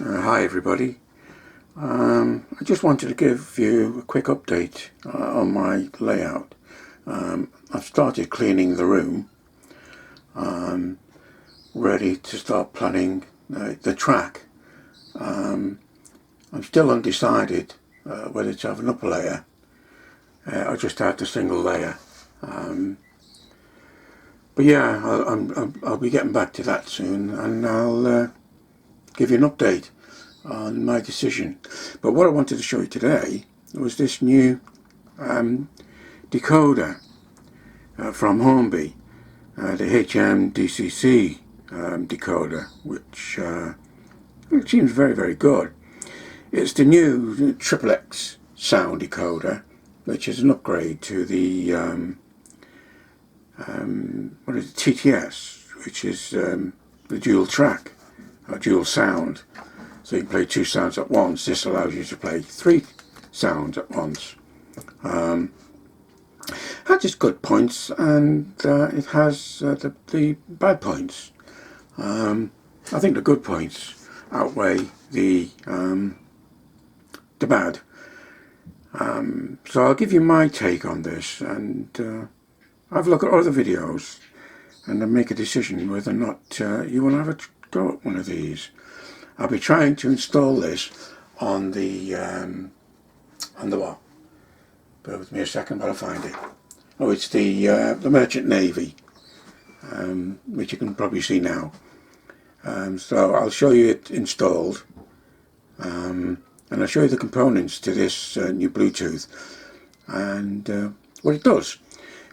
Hi everybody. I just wanted to give you a quick update on my layout. I've started cleaning the room, ready to start planning the track. I'm still undecided whether to have an upper layer or just add the single layer. But yeah, I'll be getting back to that soon, and I'll give you an update on my decision. But what I wanted to show you today was this new decoder from Hornby, the DCC decoder, which seems very, very good. It's the new XXX sound decoder, which is an upgrade to the TTS, which is the dual track, or dual sound. So you can play two sounds at once. This allows you to play three sounds at once. Has its good points, and it has the bad points. I think the good points outweigh the bad. So I'll give you my take on this, and have a look at other videos, and then make a decision whether or not you want to have a go at one of these. I'll be trying to install this on the what? Bear with me a second while I find it. Oh, it's the Merchant Navy, which you can probably see now. So I'll show you it installed, and I'll show you the components to this new Bluetooth, and what it does.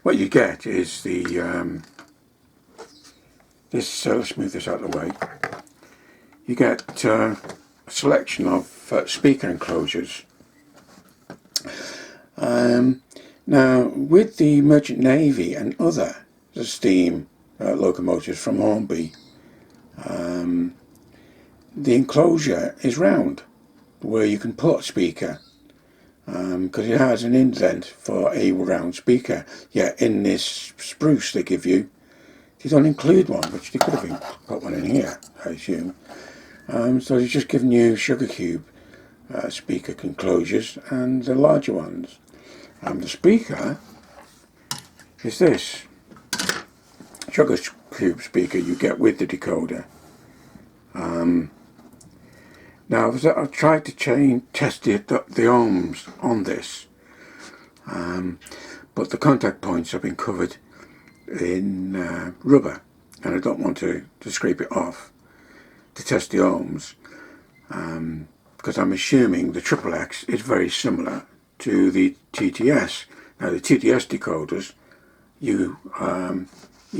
What you get is the let's move this out of the way. You get a selection of speaker enclosures. Now, with the Merchant Navy and other steam locomotives from Hornby, the enclosure is round, where you can put a speaker, because it has an indent for a round speaker. Yet in this spruce they give you, they don't include one, which they could have put one in here, I assume. So they've just given you sugar cube speaker enclosures and the larger ones. The speaker is this sugar cube speaker you get with the decoder. Now I've tried to test the ohms on this, but the contact points have been covered in rubber, and I don't want to scrape it off to test the ohms, because I'm assuming the XXX is very similar to the TTS. Now the TTS decoders, you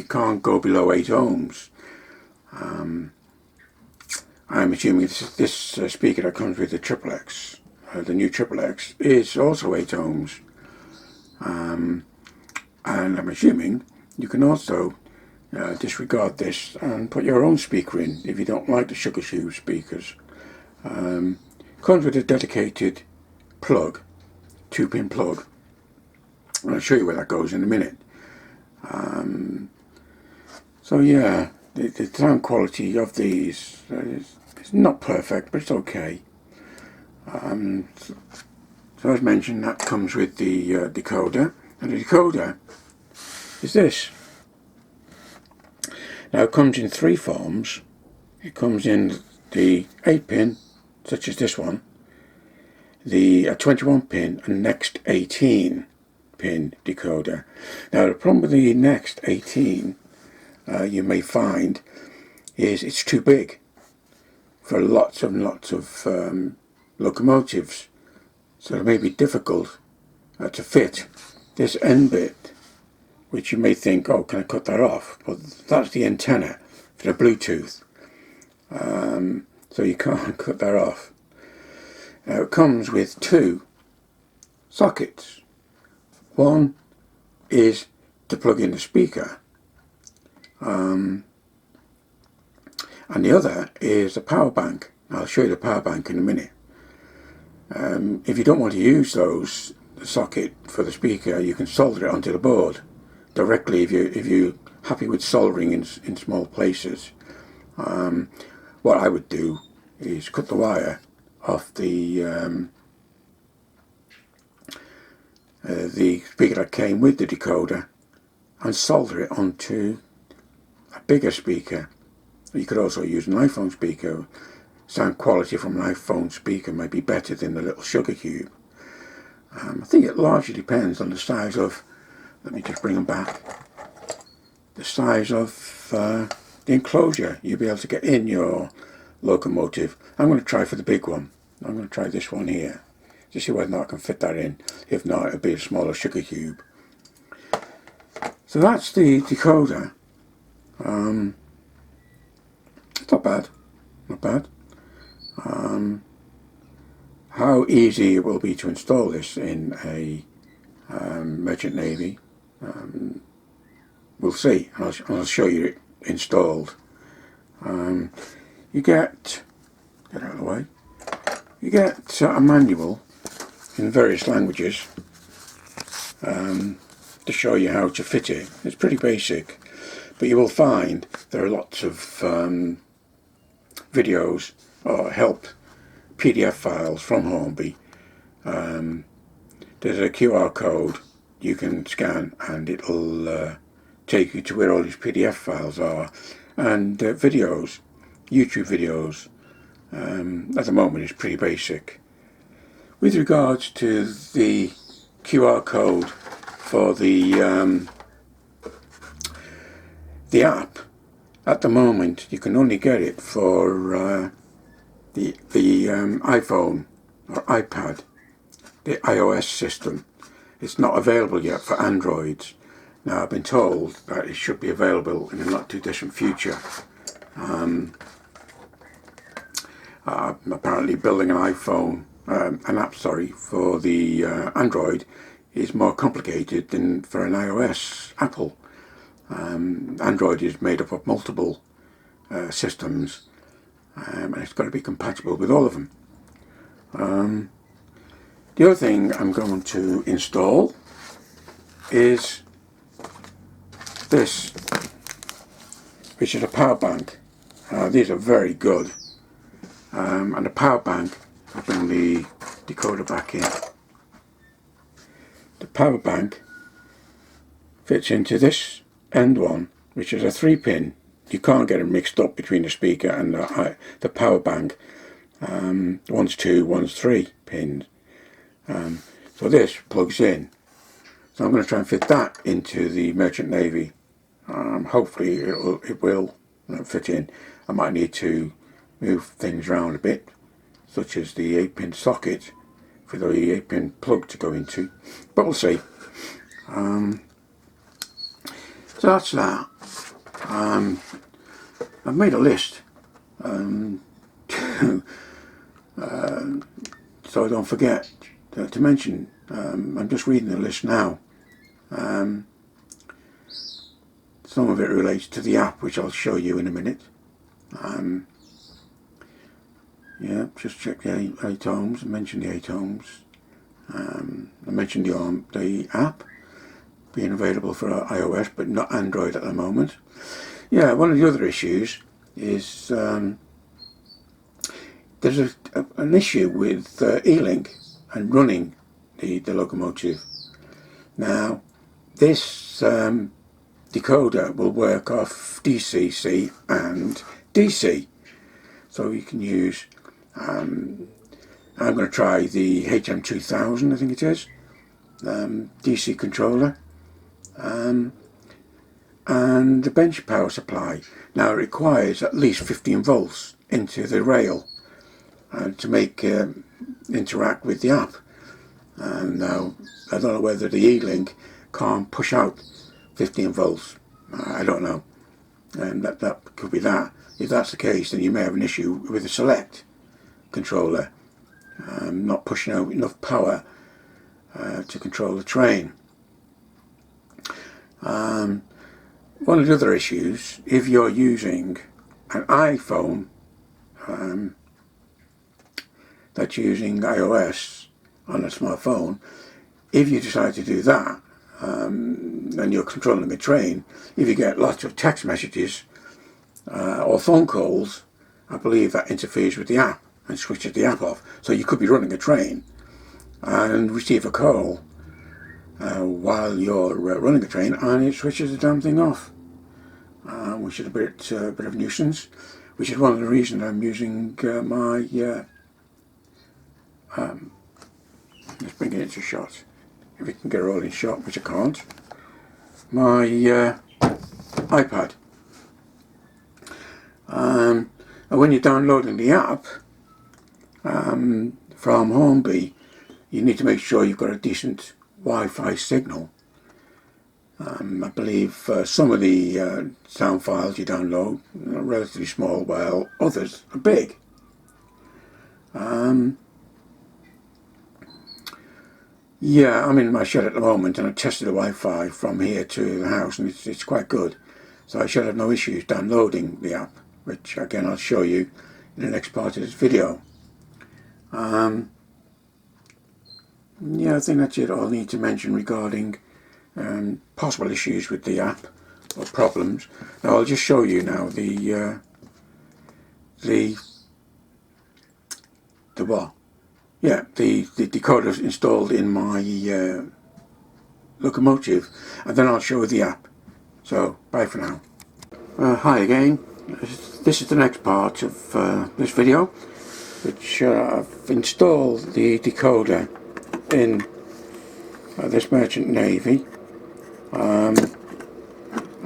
can't go below 8 ohms. I'm assuming this speaker that comes with the XXX, the new XXX, is also 8 ohms, and I'm assuming you can also disregard this and put your own speaker in if you don't like the sugar cube speakers. Comes with a dedicated plug, 2-pin plug, and I'll show you where that goes in a minute. So yeah, the sound quality of these is not perfect, but it's okay. So as mentioned, that comes with the decoder, and the decoder is this. Now it comes in 3 forms. It comes in the 8-pin, such as this one, the 21-pin, and next 18-pin decoder. Now the problem with the next 18, you may find, is it's too big for lots and lots of locomotives, so it may be difficult to fit this end bit, which you may think, oh, can I cut that off? But that's the antenna for the Bluetooth, so you can't cut that off. Now it comes with 2 sockets. One is to plug in the speaker, and the other is a power bank. I'll show you the power bank in a minute. If you don't want to use the socket for the speaker, you can solder it onto the board directly if you're happy with soldering in small places. What I would do is cut the wire off the speaker that came with the decoder and solder it onto a bigger speaker. You could also use an iPhone speaker. Sound quality from an iPhone speaker might be better than the little sugar cube. I think it largely depends on the size of, let me just bring them back, the size of the enclosure you'll be able to get in your locomotive. I'm going to try for the big one. I'm going to try this one here to see whether or not I can fit that in. If not, it'll be a smaller sugar cube. So that's the decoder. It's not bad, not bad. How easy it will be to install this in a Merchant Navy, we'll see. I'll show you it installed. You get out of the way, you get a manual in various languages to show you how to fit it. It's pretty basic, but you will find there are lots of videos or help PDF files from Hornby. There's a QR code you can scan and it'll take you to where all these PDF files are, and videos, YouTube videos. At the moment it's pretty basic. With regards to the QR code for the app, at the moment you can only get it for the iPhone or iPad, the iOS system. It's not available yet for Androids. Now I've been told that it should be available in a not too distant future. Apparently building an iPhone, an app, for the Android is more complicated than for an iOS Apple. Android is made up of multiple systems, and it's got to be compatible with all of them. The other thing I'm going to install is this, which is a power bank. These are very good. And the power bank, I'll bring the decoder back in. The power bank fits into this end one, which is a 3-pin. You can't get it mixed up between the speaker and the power bank. One's 2, one's 3 pins. So this plugs in. So I'm going to try and fit that into the Merchant Navy. Hopefully it will fit in. I might need to move things around a bit, such as the 8-pin socket for the 8-pin plug to go into, but we'll see. So that's that. I've made a list so I don't forget to mention. I'm just reading the list now. Some of it relates to the app, which I'll show you in a minute. Yeah, just check the 8 ohms. I mentioned the 8 ohms. I mentioned the app being available for iOS but not Android at the moment. Yeah, one of the other issues is there's an issue with E-Link and running the locomotive. Now, this decoder will work off DCC and DC, so you can use. I'm going to try the HM2000, I think it is, DC controller, and the bench power supply. Now it requires at least 15 volts into the rail to make interact with the app. Now I don't know whether the E-Link can't push out 15 volts. I don't know, and that could be that. If that's the case, then you may have an issue with the select controller not pushing out enough power to control the train. One of the other issues, if you're using an iPhone that's using iOS on a smartphone, if you decide to do that and you're controlling the train, if you get lots of text messages or phone calls I believe that interferes with the app and switches the app off. So you could be running a train and receive a call while you're running a train, and it switches the damn thing off, which is a bit of a nuisance, which is one of the reasons I'm using my let's bring it into shot, if we can get a rolling shot, which I can't, my iPad. And when you're downloading the app from Hornby, you need to make sure you've got a decent Wi-Fi signal. I believe some of the sound files you download are relatively small, while others are big. Yeah, I'm in my shed at the moment, and I tested the Wi-Fi from here to the house, and it's quite good. So I should have no issues downloading the app, which again I'll show you in the next part of this video. Yeah, I think that's it all I need to mention regarding possible issues with the app or problems. Now I'll just show you now the what? Yeah, the decoder installed in my locomotive, and then I'll show you the app. So bye for now. Hi again. This is the next part of this video, which I've installed the decoder in this Merchant Navy. I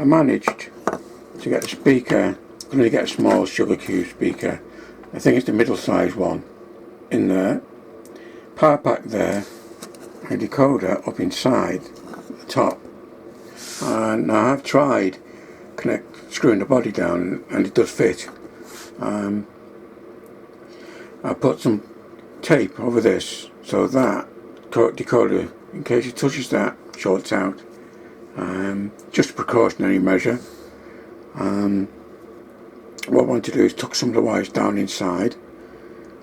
managed to get the speaker, I can only get a small sugar cube speaker, I think it's the middle size one, in there, power pack there, and decoder up inside the top. And I have tried screwing the body down, and it does fit. I put some tape over this so that decoder, in case it touches that, shorts out. Just a precautionary measure. What I want to do is tuck some of the wires down inside,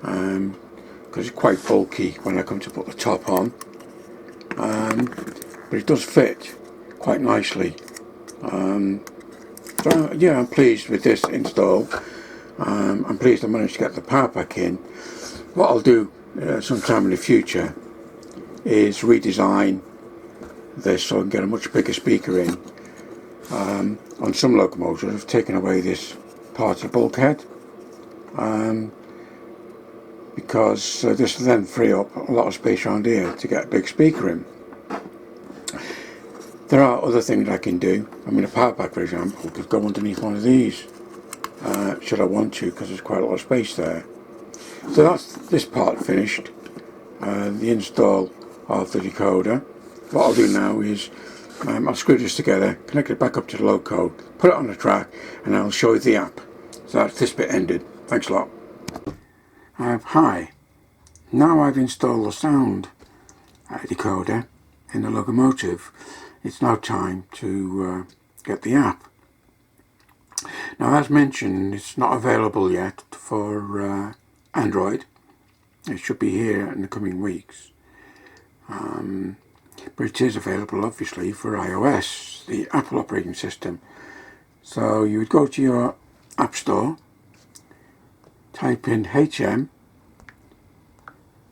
because it's quite bulky when I come to put the top on, but it does fit quite nicely. So yeah, I'm pleased with this install. I'm pleased I managed to get the power pack in. What I'll do sometime in the future is redesign this so I can get a much bigger speaker in. On some locomotives I've taken away this part of the bulkhead, because this will then free up a lot of space around here to get a big speaker in. There are other things I can do. I mean, a power pack, for example, could go underneath one of these, should I want to, because there's quite a lot of space there. So that's this part finished, the install of the decoder. What I'll do now is I'll screw this together, connect it back up to the loco, put it on the track, and I'll show you the app. So that's this bit ended. Thanks a lot. Hi. Now I've installed the sound decoder in the locomotive, it's now time to get the app. Now, as mentioned, it's not available yet for Android. It should be here in the coming weeks. But it is available, obviously, for iOS, the Apple operating system. So you would go to your App Store, type in HM,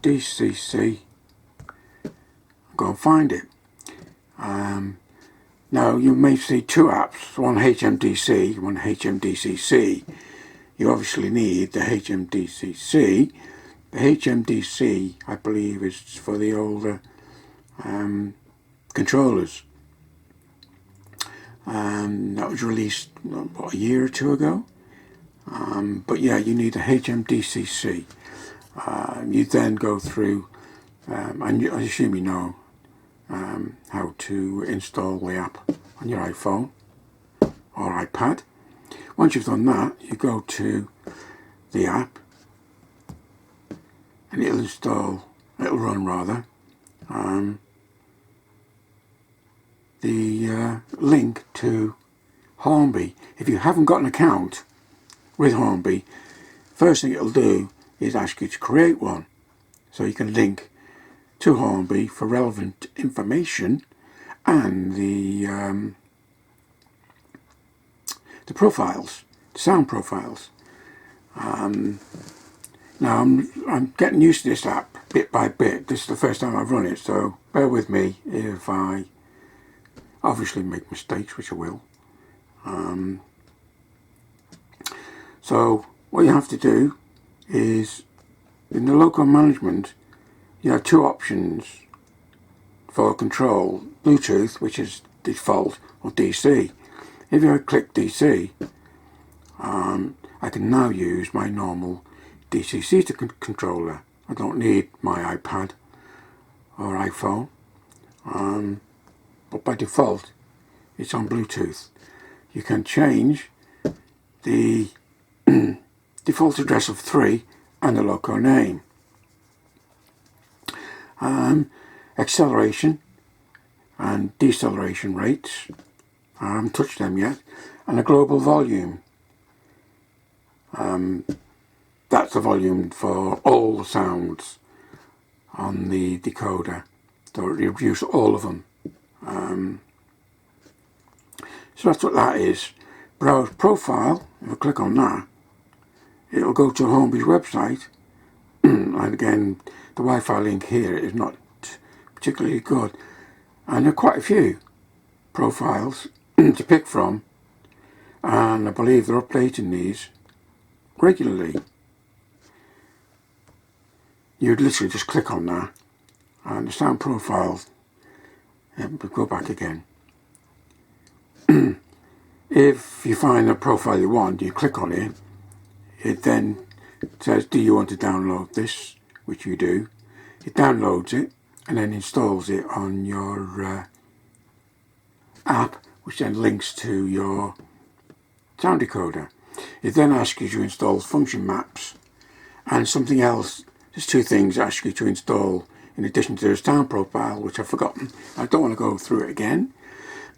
DCC, go and find it. Now you may see two apps, one HMDC, one HMDCC. You obviously need the HMDCC. The HMDC, I believe, is for the older controllers. That was released what, a year or two ago. But yeah, you need a HMDCC. You then go through, and I assume you know how to install the app on your iPhone or iPad. Once you've done that, you go to the app, and it'll run rather, the link to Hornby. If you haven't got an account with Hornby, first thing it'll do is ask you to create one, so you can link to Hornby for relevant information and the profiles, the sound profiles. Now I'm getting used to this app bit by bit. This is the first time I've run it, so bear with me if I obviously make mistakes, which I will. So what you have to do is, in the local management, you have two options for control: Bluetooth, which is default, or DC. If I click DC, I can now use my normal DCC controller. I don't need my iPad or iPhone, but by default it's on Bluetooth. You can change the default address of 3 and the local name. Acceleration and deceleration rates, I haven't touched them yet, and a global volume. That's the volume for all the sounds on the decoder, so it reviews all of them. So that's what that is. Browse profile, if I click on that, it'll go to Hornby's website, and again the Wi-Fi link here is not particularly good, and there are quite a few profiles to pick from, and I believe they're updating these regularly. You'd literally just click on that and the sound profiles, and go back again. If you find a profile you want, you click on it, it then says, do you want to download this, which you do. It downloads it and then installs it on your app, which then links to your sound decoder. It then asks you to install function maps and something else. There's two things it asks you to install in addition to the sound profile, which I've forgotten. I don't want to go through it again.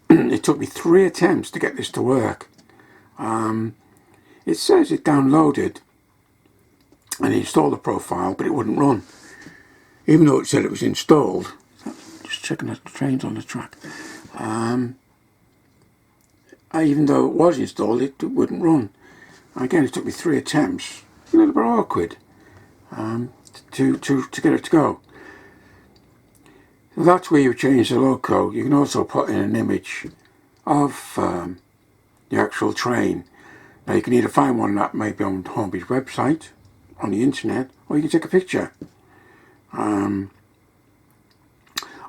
It took me 3 attempts to get this to work. It says it downloaded and installed the profile, but it wouldn't run. Even though it said it was installed. Just checking that the train's on the track. Even though it was installed, it wouldn't run. Again, it took me 3 attempts. A little bit awkward to get it to go. So that's where you change the logo. You can also put in an image of the actual train. Now you can either find one that may be on Hornby's website, on the internet, or you can take a picture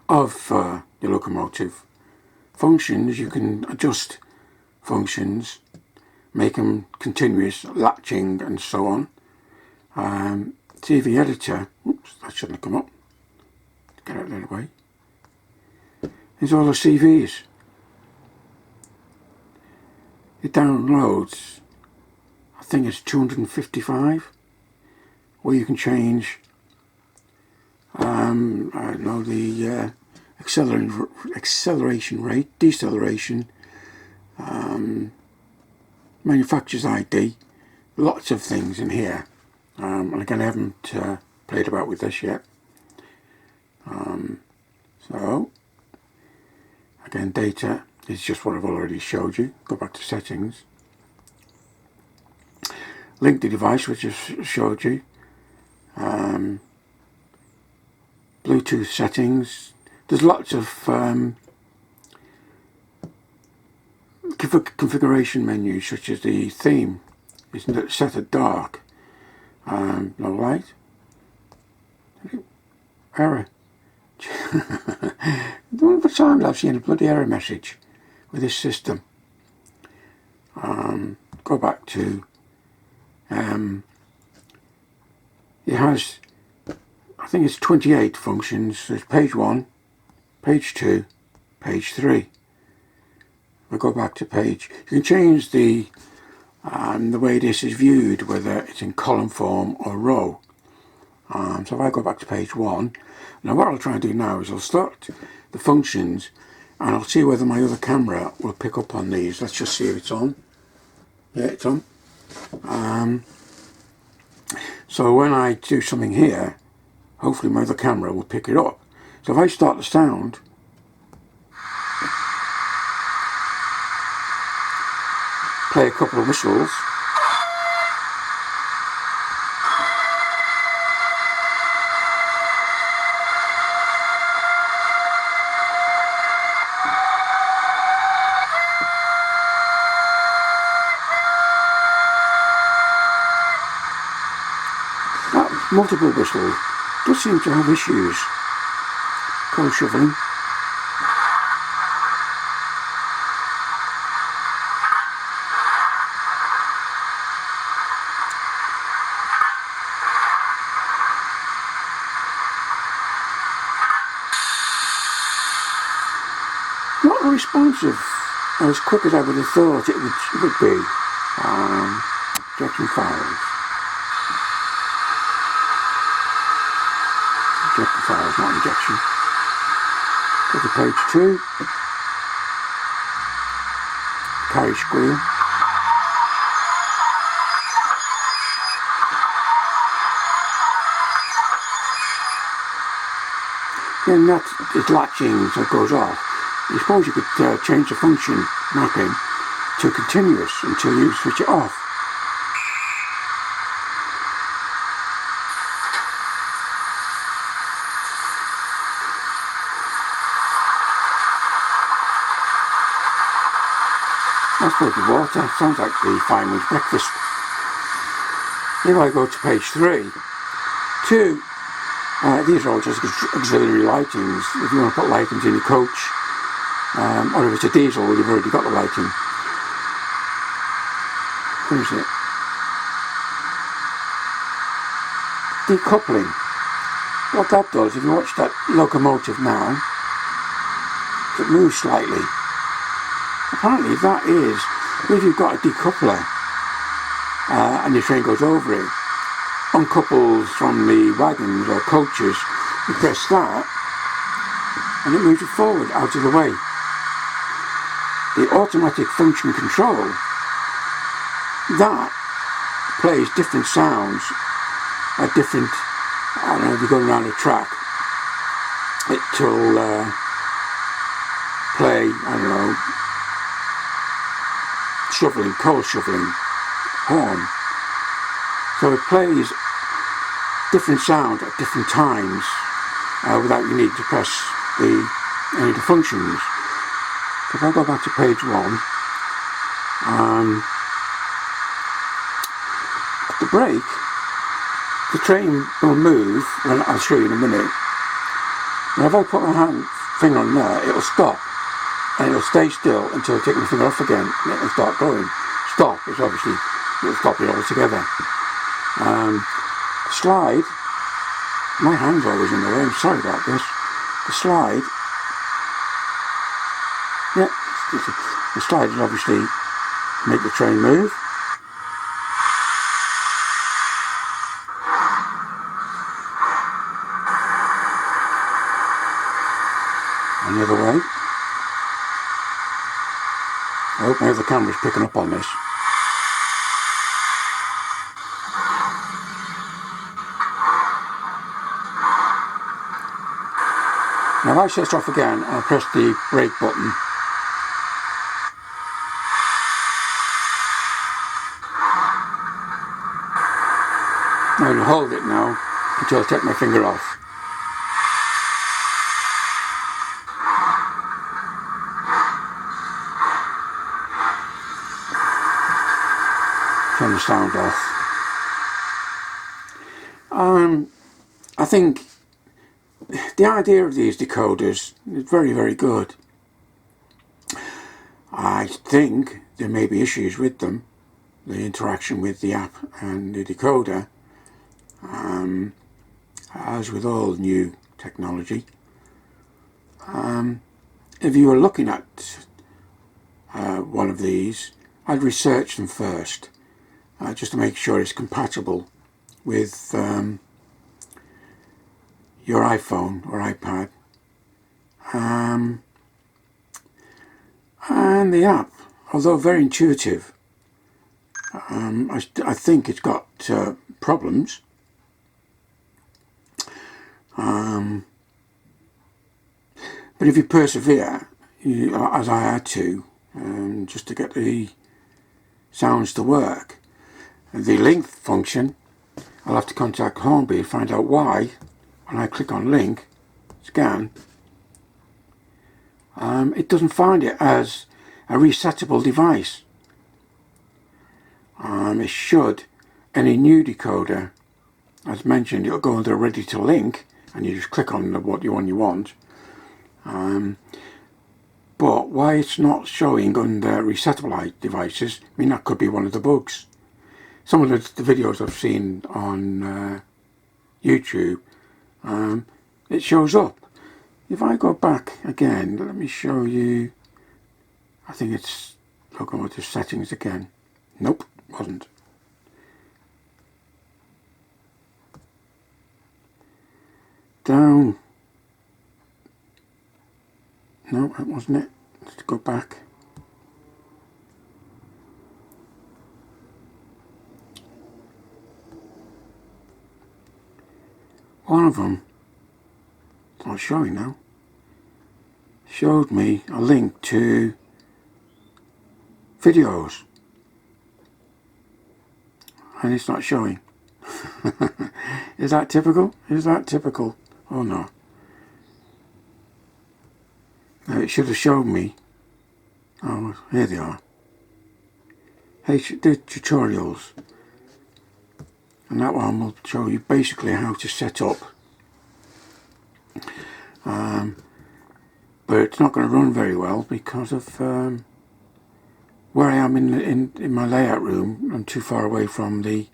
of your locomotive. Functions, you can adjust functions, make them continuous, latching and so on. TV editor, oops, that shouldn't have come up. Get out of the way. There's all the CVs. It downloads, I think it's 255, where you can change I don't know, the acceleration rate, deceleration, manufacturer's ID, lots of things in here. And again, I haven't played about with this yet. So again, data is just what I've already showed you. Go back to settings. Link the device, which I've showed you. Bluetooth settings. There's lots of configuration menus, such as the theme is set at dark. No light. Error. For times I've seen a bloody error message with this system. Go back to it has, I think it's 28 functions. There's page 1, page 2, page 3. We'll go back to page. You can change the way this is viewed, whether it's in column form or row. So if I go back to page 1, now what I'll try and do now is I'll start the functions and I'll see whether my other camera will pick up on these. Let's just see if it's on. Yeah, it's on. So when I do something here, hopefully my other camera will pick it up. So if I start the sound, play a couple of whistles, multiple whistle does seem to have issues. Coal shoveling. Not responsive as quick as I would have thought it would be. Injection files. Injection files, not injection. Go to page 2. Carry squeal. Then that is latching, so it goes off. I suppose you could change the function mapping to continuous until you switch it off. That's filtered water. Sounds like the fireman's breakfast. Here I go to page 3. 2. These are all just auxiliary lightings. If you want to put lightings in your coach, or if it's a diesel, you've already got the lighting. Where is it? Decoupling. What that does, if you watch that locomotive now, it moves slightly. Apparently that is, if you've got a decoupler and your train goes over it, uncouples from the wagons or coaches, you press that and it moves it forward out of the way. The automatic function control, that plays different sounds at different, I don't know, if you're going around a track, it'll play, I don't know, shoveling, coal shoveling, horn. So it plays different sound at different times without you need to press any of the functions. So if I go back to page 1, at the brake, the train will move, well, I'll show you in a minute. And if I put my finger on there, it'll stop. And it'll stay still until I take my finger off again and it'll start going. Stop is obviously, it'll stop it altogether. Slide, my hand's always in the way, I'm sorry about this. The slide, yeah, the slide will obviously make the train move. And the other way. I hope now the camera's picking up on this. Now if I shut off again and I press the brake button, I'm going to hold it now until I take my finger off. Turn the sound off. I think the idea of these decoders is very, very good. I think there may be issues with them, the interaction with the app and the decoder, as with all new technology. If you were looking at one of these, I'd research them first, just to make sure it's compatible with your iPhone or iPad, and the app, although very intuitive, I think it's got problems. But if you persevere, as I had to, just to get the sounds to work, the length function, I'll have to contact Hornby and find out why. When I click on link, scan, it doesn't find it as a resettable device. It should, any new decoder as mentioned, it'll go under ready to link, and you just click on what you want. But why it's not showing under resettable devices, I mean, that could be one of the bugs. Some of the videos I've seen on YouTube, it shows up. If I go back again, let me show you. I think it's, I'll go into settings again. Nope, wasn't. Down. No, that wasn't it. Let's go back. One of them, it's not showing now, showed me a link to videos, and it's not showing. Is that typical? Is that typical? Oh no. Now it should have shown me. Oh, here they are. Hey, the tutorials. And that one will show you basically how to set up. But it's not going to run very well because of where I am in my layout room. I'm too far away from the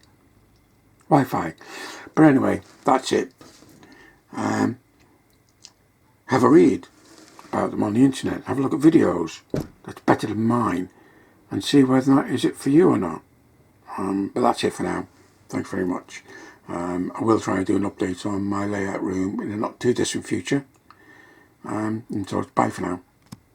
Wi-Fi. But anyway, that's it. Have a read about them on the internet. Have a look at videos that's better than mine, and see whether or not is it for you or not. But that's it for now. Thanks very much. I will try and do an update on my layout room in a not too distant future. And so bye for now.